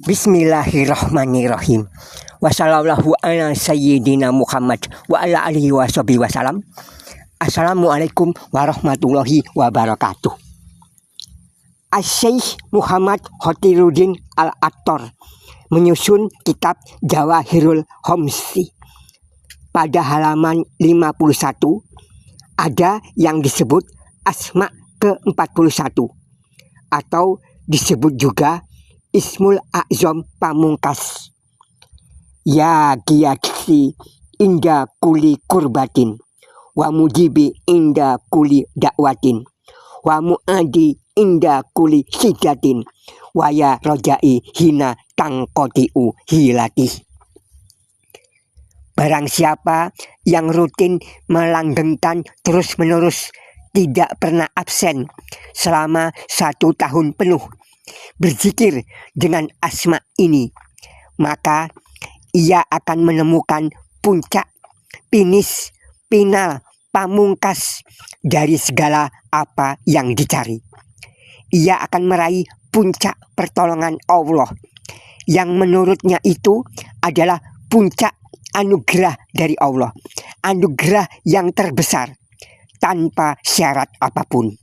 Bismillahirrahmanirrahim. Wassallallahu ala sayyidina Muhammad wa ala alihi washabihi wasallam. Assalamualaikum warahmatullahi wabarakatuh. Asy-Syaikh Muhammad Khotiruddin Al-Attar menyusun kitab Jawahirul Homsi. Pada halaman 51 ada yang disebut Asma ke-41 atau disebut juga Ismul A'zam Pamungkas. Ya Giyadsi inda kuli kurbatin, wa mujibi inda kuli dakwatin, wa mu'adi inda kuli sidatin, wa ya rojai hina tangkotiu hilati. Barang siapa yang rutin melanggengkan terus-menerus, tidak pernah absen selama 1 tahun penuh, berzikir dengan asma ini, maka ia akan menemukan puncak, finish, final, pamungkas dari segala apa yang dicari. Ia akan meraih puncak pertolongan Allah yang menurutnya itu adalah puncak anugerah dari Allah, anugerah yang terbesar tanpa syarat apapun.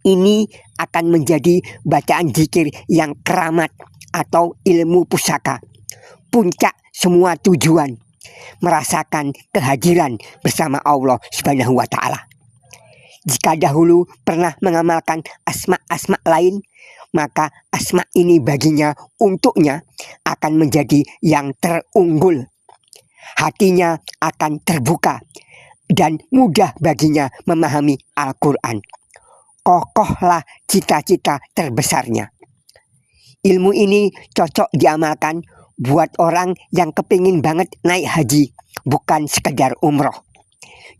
Ini akan menjadi bacaan zikir yang keramat atau ilmu pusaka, puncak semua tujuan, merasakan kehadiran bersama Allah Subhanahu wa Ta'ala. Jika dahulu pernah mengamalkan asma-asma lain, maka asma ini baginya, untuknya akan menjadi yang terunggul. Hatinya akan terbuka dan mudah baginya memahami Al-Quran. Kokohlah cita-cita terbesarnya. Ilmu ini cocok diamalkan buat orang yang kepingin banget naik haji, bukan sekedar umroh.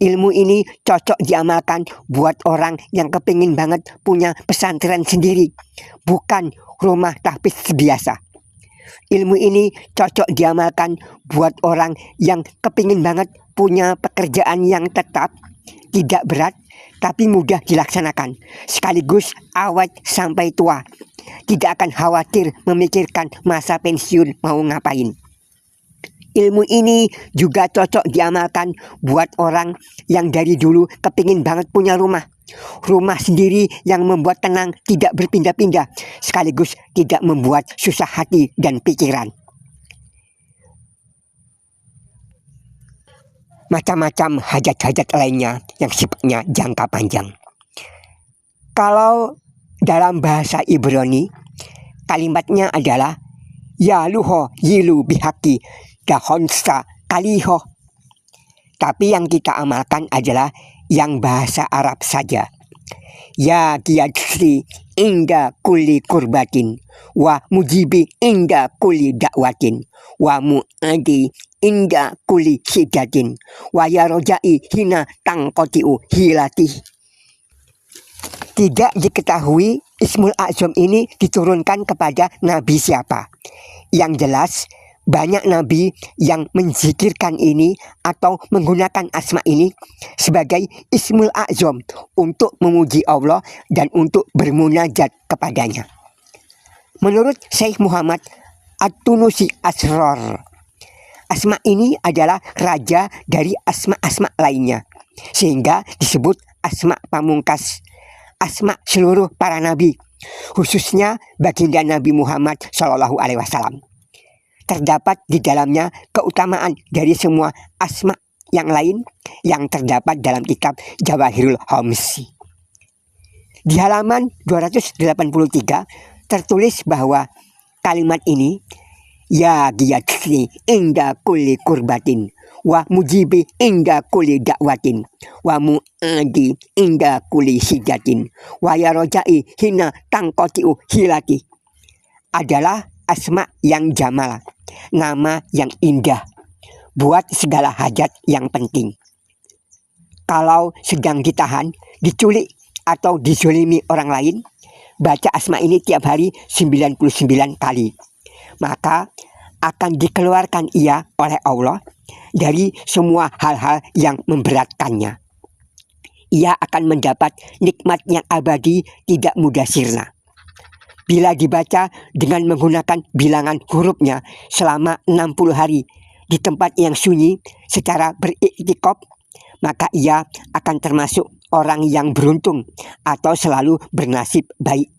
Ilmu ini cocok diamalkan buat orang yang kepingin banget punya pesantren sendiri, bukan rumah tahfiz biasa. Ilmu ini cocok diamalkan buat orang yang kepingin banget punya pekerjaan yang tetap, tidak berat, tapi mudah dilaksanakan, sekaligus awet sampai tua. Tidak akan khawatir memikirkan masa pensiun mau ngapain. Ilmu ini juga cocok diamalkan buat orang yang dari dulu kepingin banget punya rumah sendiri yang membuat tenang, tidak berpindah-pindah, sekaligus tidak membuat susah hati dan pikiran. Macam-macam hajat-hajat lainnya yang sifatnya jangka panjang. Kalau dalam bahasa Ibrani, kalimatnya adalah ya luho yilu bihaki dahonsa kaliho. Tapi yang kita amalkan adalah yang bahasa Arab saja. Ya giyadsi inda kuli kurbatin, wa mujibi inda kuli dakwatin, wa mu'adi inda kuli sidatin, wa ya rojai hina tangkotiu hilati. Tidak diketahui Ismul A'zam ini diturunkan kepada nabi siapa. Yang jelas banyak nabi yang menzikirkan ini atau menggunakan asma ini sebagai Ismul A'zam untuk memuji Allah dan untuk bermunajat kepadanya. Menurut Syekh Muhammad At-Tunusi Asrar, asma ini adalah raja dari asma-asma lainnya, sehingga disebut asma pamungkas, asma seluruh para nabi, khususnya baginda Nabi Muhammad SAW. Terdapat di dalamnya keutamaan dari semua asma yang lain yang terdapat dalam kitab Jawahirul Homsi. Di halaman 283 tertulis bahwa kalimat ini ya giyadsi inda kulli kurbatin, wa mujibi inda kulli dakwatin, wa mu'adi inda kulli sidatin, wa ya rojai hina tangkotiu hilati adalah asma yang jamal, nama yang indah buat segala hajat yang penting. Kalau sedang ditahan, diculik atau dizolimi orang lain, baca asma ini tiap hari 99 kali, maka akan dikeluarkan ia oleh Allah dari semua hal-hal yang memberatkannya. Ia akan mendapat nikmat yang abadi, tidak mudah sirna. Bila dibaca dengan menggunakan bilangan hurufnya selama 60 hari di tempat yang sunyi secara beriktikaf, maka ia akan termasuk orang yang beruntung atau selalu bernasib baik.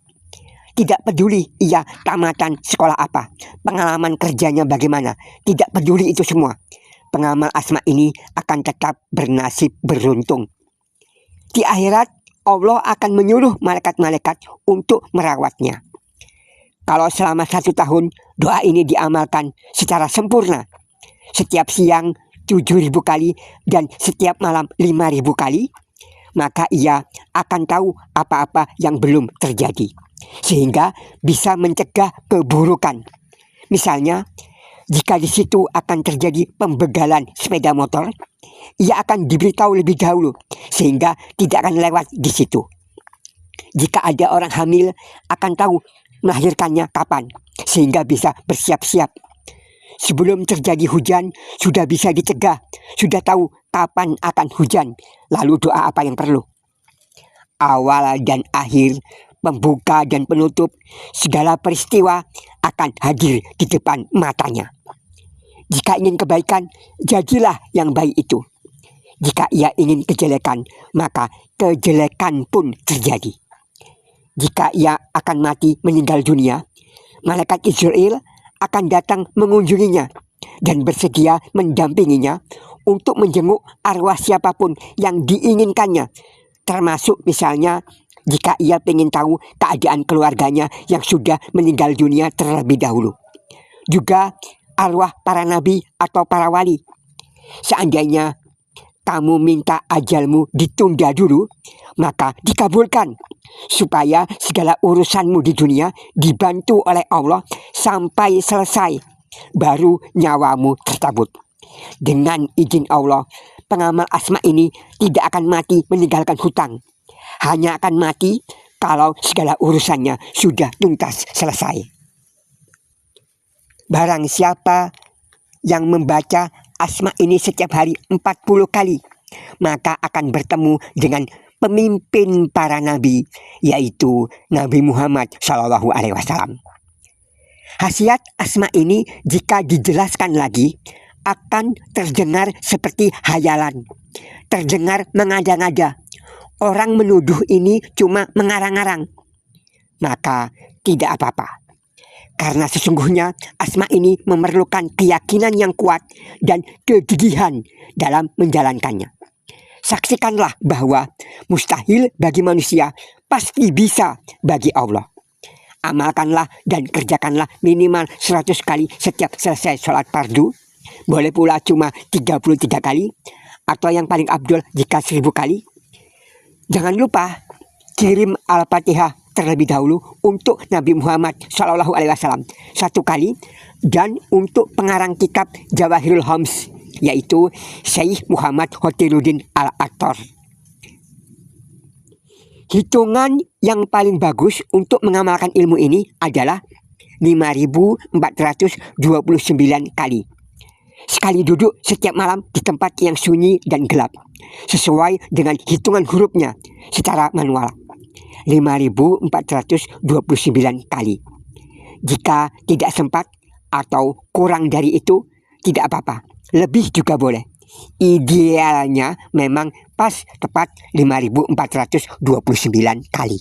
Tidak peduli ia tamatan sekolah apa, pengalaman kerjanya bagaimana, tidak peduli itu semua. Pengamal asma ini akan tetap bernasib beruntung. Di akhirat, Allah akan menyuruh malaikat-malaikat untuk merawatnya. Kalau selama 1 tahun doa ini diamalkan secara sempurna, setiap siang 7.000 kali dan setiap malam 5.000 kali, maka ia akan tahu apa-apa yang belum terjadi, sehingga bisa mencegah keburukan. Misalnya, jika di situ akan terjadi pembegalan sepeda motor, ia akan diberitahu lebih dahulu sehingga tidak akan lewat di situ. Jika ada orang hamil, akan tahu melahirkannya kapan sehingga bisa bersiap-siap. Sebelum terjadi hujan, sudah bisa dicegah, sudah tahu kapan akan hujan, lalu doa apa yang perlu. Awal dan akhir, pembuka dan penutup, segala peristiwa akan hadir di depan matanya. Jika ingin kebaikan, jadilah yang baik itu. Jika ia ingin kejelekan, maka kejelekan pun terjadi. Jika ia akan mati meninggal dunia, malaikat Israel akan datang mengunjunginya dan bersedia mendampinginya untuk menjenguk arwah siapapun yang diinginkannya, termasuk misalnya jika ia ingin tahu keadaan keluarganya yang sudah meninggal dunia terlebih dahulu. Juga arwah para nabi atau para wali. Seandainya kamu minta ajalmu ditunda dulu, maka dikabulkan, supaya segala urusanmu di dunia dibantu oleh Allah sampai selesai, baru nyawamu tercabut. Dengan izin Allah, pengamal asma ini tidak akan mati meninggalkan hutang. Hanya akan mati kalau segala urusannya sudah tuntas selesai. Barang siapa yang membaca asma ini setiap hari 40 kali, maka akan bertemu dengan pemimpin para nabi, yaitu Nabi Muhammad SAW. Khasiat asma ini jika dijelaskan lagi akan terdengar seperti hayalan, terdengar mengada-ngada. Orang menuduh ini cuma mengarang-arang, maka tidak apa-apa. Karena sesungguhnya asma ini memerlukan keyakinan yang kuat dan kegigihan dalam menjalankannya. Saksikanlah bahwa mustahil bagi manusia pasti bisa bagi Allah. Amalkanlah dan kerjakanlah minimal 100 kali setiap selesai sholat fardu. Boleh pula cuma 33 kali, atau yang paling abdul jika 1000 kali. Jangan lupa kirim Al-Fatihah terlebih dahulu untuk Nabi Muhammad SAW 1 kali, dan untuk pengarang kitab Jawahirul Hams, yaitu Syekh Muhammad Hotiruddin Al-Attar. Hitungan yang paling bagus untuk mengamalkan ilmu ini adalah 5.429 kali. Sekali duduk setiap malam di tempat yang sunyi dan gelap, sesuai dengan hitungan hurufnya secara manual. 5.429 kali. Jika tidak sempat atau kurang dari itu, tidak apa-apa, lebih juga boleh. Idealnya memang pas tepat 5.429 kali.